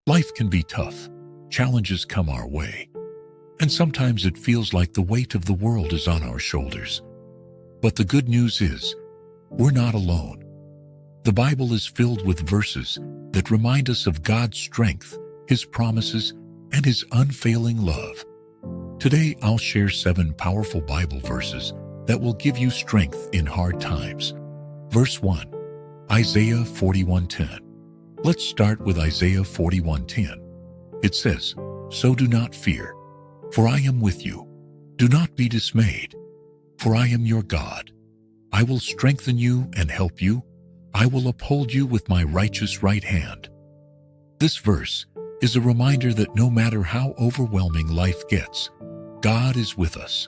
Life can be tough. Challenges come our way. And sometimes it feels like the weight of the world is on our shoulders. But the good news is, we're not alone. The Bible is filled with verses that remind us of God's strength, His promises, and His unfailing love. Today, I'll share 7 powerful Bible verses that will give you strength in hard times. Verse 1, Isaiah 41:10. Let's start with Isaiah 41:10. It says, "So do not fear, for I am with you. Do not be dismayed, for I am your God. I will strengthen you and help you. I will uphold you with my righteous right hand." This verse is a reminder that no matter how overwhelming life gets, God is with us.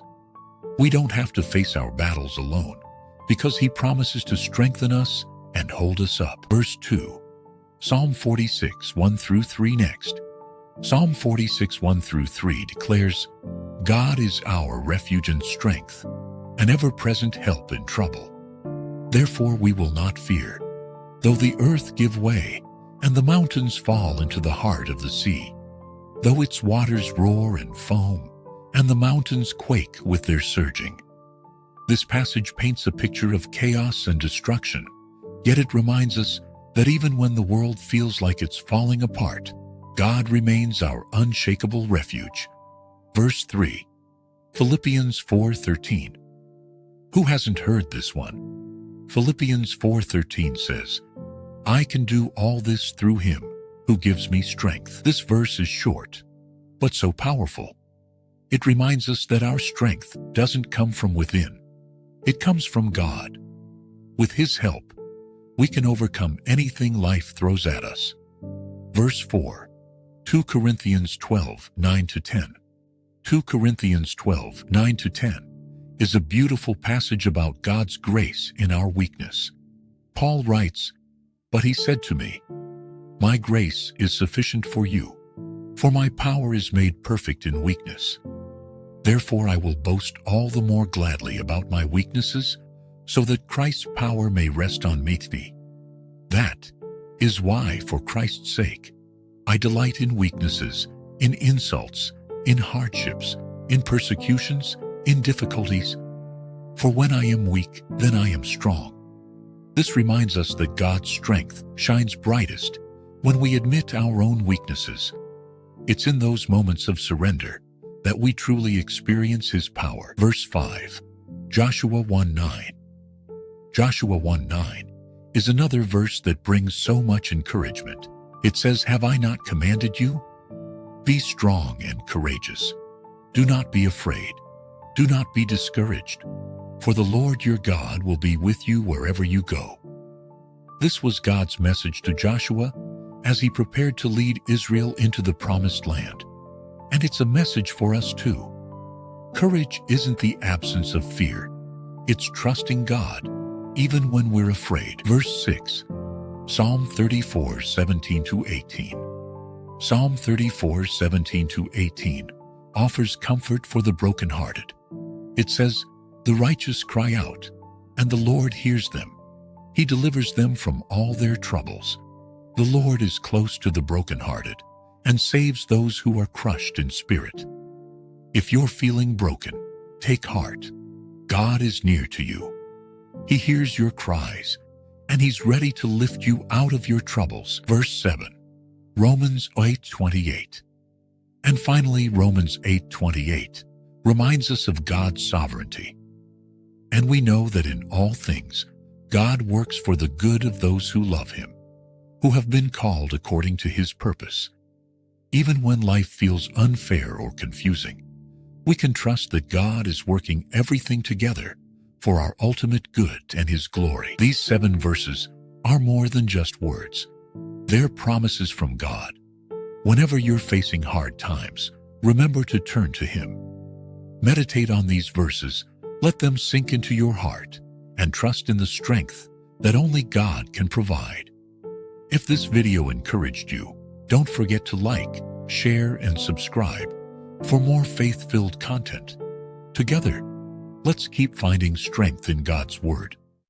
We don't have to face our battles alone because He promises to strengthen us and hold us up. Verse 2, Psalm 46:1-3 next. Psalm 46:1-3 declares, "God is our refuge and strength, an ever-present help in trouble. Therefore we will not fear, though the earth give way, and the mountains fall into the heart of the sea, though its waters roar and foam, and the mountains quake with their surging." This passage paints a picture of chaos and destruction, yet it reminds us that even when the world feels like it's falling apart, God remains our unshakable refuge. Verse 3, Philippians 4:13. Who hasn't heard this one? Philippians 4:13 says, "I can do all this through Him who gives me strength." This verse is short, but so powerful. It reminds us that our strength doesn't come from within. It comes from God. With His help, we can overcome anything life throws at us. Verse 4, 2 Corinthians 12:9-10. 2 Corinthians 12:9-10 is a beautiful passage about God's grace in our weakness. Paul writes, "But He said to me, 'My grace is sufficient for you, for my power is made perfect in weakness. Therefore I will boast all the more gladly about my weaknesses, so that Christ's power may rest on me.' That is why, for Christ's sake, I delight in weaknesses, in insults, in hardships, in persecutions, in difficulties. For when I am weak, then I am strong." This reminds us that God's strength shines brightest when we admit our own weaknesses. It's in those moments of surrender that we truly experience His power. Verse 5, Joshua 1:9. Joshua 1:9 is another verse that brings so much encouragement. It says, "Have I not commanded you? Be strong and courageous. Do not be afraid. Do not be discouraged, for the Lord your God will be with you wherever you go." This was God's message to Joshua as he prepared to lead Israel into the promised land. And it's a message for us too. Courage isn't the absence of fear. It's trusting God, even when we're afraid. Verse 6, Psalm 34:17-18. Psalm 34:17-18 offers comfort for the brokenhearted. It says, "The righteous cry out, and the Lord hears them. He delivers them from all their troubles. The Lord is close to the brokenhearted and saves those who are crushed in spirit." If you're feeling broken, take heart. God is near to you. He hears your cries, and He's ready to lift you out of your troubles. Verse 7, Romans 8:28. And finally, Romans 8:28 reminds us of God's sovereignty. And we know that in all things, God works for the good of those who love Him, who have been called according to His purpose. Even when life feels unfair or confusing, we can trust that God is working everything together for our ultimate good and His glory. These 7 verses are more than just words. They're promises from God. Whenever you're facing hard times, remember to turn to Him. Meditate on these verses, let them sink into your heart, and trust in the strength that only God can provide. If this video encouraged you, don't forget to like, share, and subscribe for more faith-filled content. Together, let's keep finding strength in God's Word.